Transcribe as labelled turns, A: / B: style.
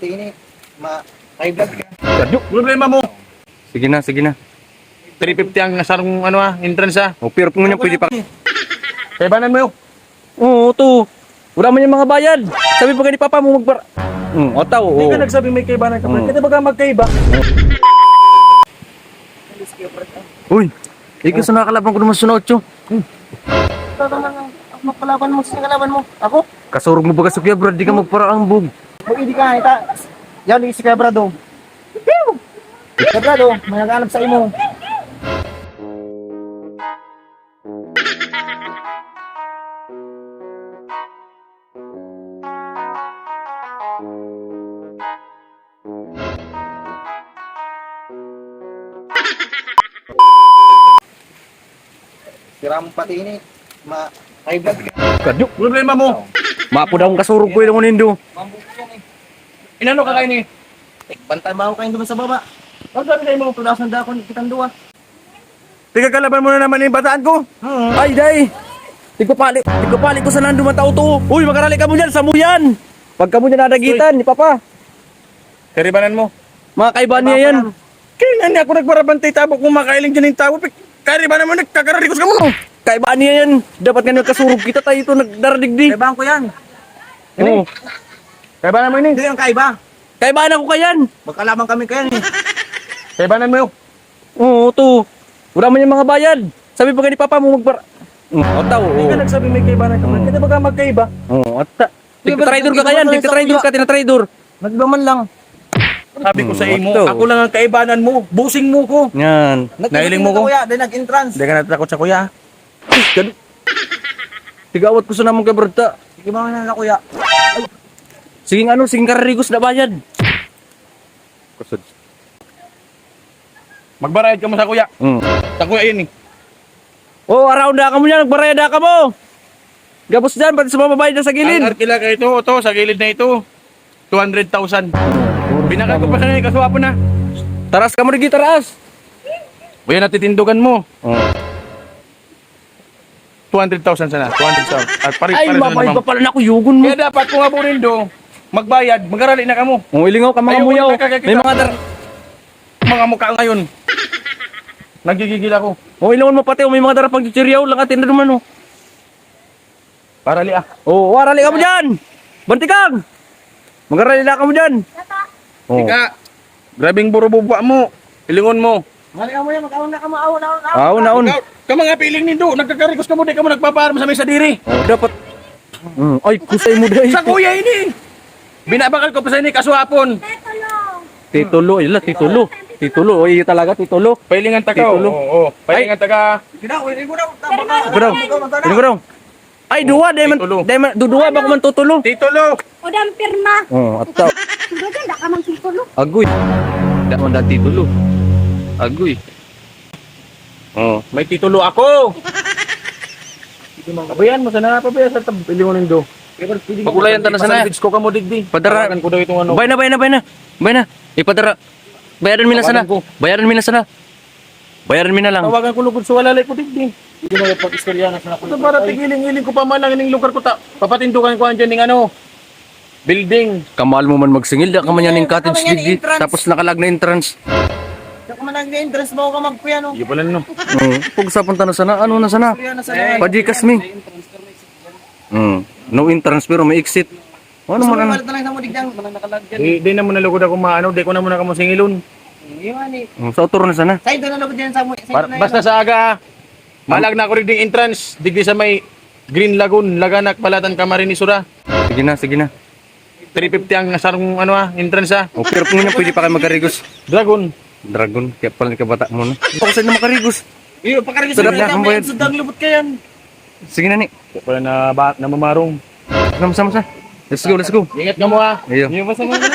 A: pati ini. High blood ka.
B: Yung problema mo.
C: Sige na, sige na.
B: 350 ang sarong entrance
C: O, pero kung ganyan pwede pa.
B: Kaya banan mo yun.
C: Oo, to. Wala man yung mga bayad. Sabi pa ni Papa mo magpara. Otaw,
B: Hindi
C: oo.
B: ka nagsabi may kaibanan ka. Kasi baga magkaiba.
C: Uy, ikaw sa nakakalaban ko naman sa 8.
A: Ito naman ang kalaban mo. Sino kalaban mo? Ako?
C: Kasurog mo ba ka sa kuya, Brad? Di ka magparaambog.
A: Hindi ka, ita. Yan, si Quebrado. Quebrado, may nag-aanap sa imo. Sira mo pati ini. High blood ka.
C: Kadyo.
B: Problema mo.
C: Mapo daw ang kasurog ko yung nindo.
A: Mambuko yan eh.
B: Inano ka kayo ni?
A: Bantay ba ako kayo doon sa baba? Ang sabi kayo mga tudasan da ako kitang duwa.
B: Tiga kalaban mo na naman yung bataan ko.
C: Ay, day. Tigpapali ko sa nando man tao to. Uy, makarali ka mo dyan, samuyan. Pag ka mo dyan nadagitan, ni Papa.
B: Karibanan mo.
C: Mga kaibahan niya yan.
B: Kaya nga niya ako nagbarabantay tabok kung makailing dyan yung tao. Karibanan mo, nagkakararikos ka mo.
C: Kaibahan niya yan. Dapat nga nagkasurog kita tayo ito nagdaradigdi.
A: Kaibahan ko yan.
C: Oo.
B: Karibanan mo yun
A: Hindi yung kaiba.
C: Kaibahan ako kayan.
A: Magkalaban kami kayan eh.
B: Karibanan mo yun.
C: Oo, to. Wala man yung mga bayad. Sabi pa ni Papa mo magpara. Otaw,
B: Hindi
C: oo.
B: ka nagsabi may kaibanan ka. Kasi baga magkaiba.
C: Oo, ata. Tigka-trader ka kayan, tigka-trader ka, tina-trader.
A: Nagbaman lang.
B: Sabi ko sa imo,
C: Oto.
B: ako lang ang kaibanan mo. Busing mo ko.
C: Yan.
B: Nahiling mo ko?
A: Kuya, din nag-entrance.
B: Hindi ka natakot sa kuya.
C: Tigawat ko sa namang kay Berta.
A: Sige ba na kuya?
C: Siging kararigos na bayad. Kusod.
B: Magbarayad ka mo sa kuya. Sa kuya yun eh.
C: Oh, around na ka mo yan, nagbarayad na ka mo. Gabos dyan, pati sa mga babayad na sa
B: Ang
C: gilid.
B: arkila ka ito, sa gilid na ito. 200,000. Binaka ko pa sa nila, kasuwapo na.
C: Taras ka mo rin, taras.
B: Buya natitindugan mo.
C: Oh.
B: 200,000 sana. 200,000. At pare
C: Ay,
B: na
C: mabay
B: naman.
C: pa pala na ako, yugon mo.
B: Kaya dapat kung abunin do, magbayad, magarali na kamo.
C: Oh, ilingaw ka mga
B: Ayaw,
C: muyaw.
B: nakakakita.
C: May mga
B: Mga mukha ngayon. Nagigigil ako.
C: Oh, ilingaw mo pati, may mga darapang chichiryaw, langatin na naman, oh.
B: Para li ah.
C: Oh, warali ka mo dyan. Bantikang. Magarali na ka mo dyan. Oh.
B: Ika, grabing buro-bubwa mo. Ilingon mo.
A: Mali ka mo yan, mag-aon na ka mo, aon.
C: Naon.
B: Ka mga piling nindo, nagkakarikos ka mo, di ka mo nagpaparam sa may sadiri.
C: Oh, dapat. Ay, kusay mo dahil.
B: Sa kuya ini. Binabakal ko pa sa ini kasuhapon.
C: Titulo, ila, titulo. Titulo, oy, talaga, titulo.
B: Pailingan taga.
C: Titulo.
B: Oo. Pailingan taga.
A: Hindi ko daw.
C: Ini ko daw. Ay, duwa,
B: Titulo.
C: duduwa ba ko man tutulo?
B: Titulo.
D: O dam pirma.
C: Oh, ataw.
D: Doon da ka mang titulo.
C: Agoy. Da man dati tulo. Agoy. Oh,
B: May titulo ako. Kabayan mo sana pa ba sa tabili mo nindo.
C: pagulayan ta na sana.
B: Ko ka mo digdi.
C: Padara.
B: Tawagan ko daw itong ano.
C: Bay na. Ipadara. Bayaran mi na sana.
B: Tawagan ko.
C: Bayaran mi na lang.
B: Tawagan ko lugod sa walalay ko digdi. Hindi mo pag-istorya na sana. Ito para tigiling-iling ko pa man lang ining lugar ko ta. Papatindukan ko andyan ning ano. Building.
C: Kamal mo man magsingil da ka man yan ning cottage
A: Kaman yan,
C: digdi.
A: entrance.
C: Tapos nakalag na entrance.
A: Kaya kung nag-entrance ba ako ka magkuya no?
B: Hindi pala no.
C: Pag sa punta na sana, ano na sana?
A: Kuya na sa
C: Pajikas mi. No entrance pero may exit. Ano man ano?
A: Malit na lang sa mo digdang. Manang nakalagyan.
B: Di na mo nalugod ako maano. Di ko na muna ka mo singilon.
A: Iwan eh.
C: Sa autor na sana.
A: Side na lugod yan sa mo.
B: Basta sa aga. Malag na ako rin ding entrance. Digdi sa may Green Lagoon. Laganak Palatan Camarines Sur.
C: Sige na.
B: 350 ang sarong entrance ah.
C: O pero kung nga pwede pa kayo magkarigos.
B: Dragon.
C: Dragon, kaya pala kabata mo na. Ako sa'yo na makarigos.
A: Iyo, pakarigis
C: Sarap na, ang bayad.
A: Sudang lubot ka yan.
C: Sige na ni.
B: Kaya pala na mamarong.
C: Sama-sama sa. Let's go.
B: Ingat ka mo ah.
C: Iyo.
A: Iyo, basta mo na.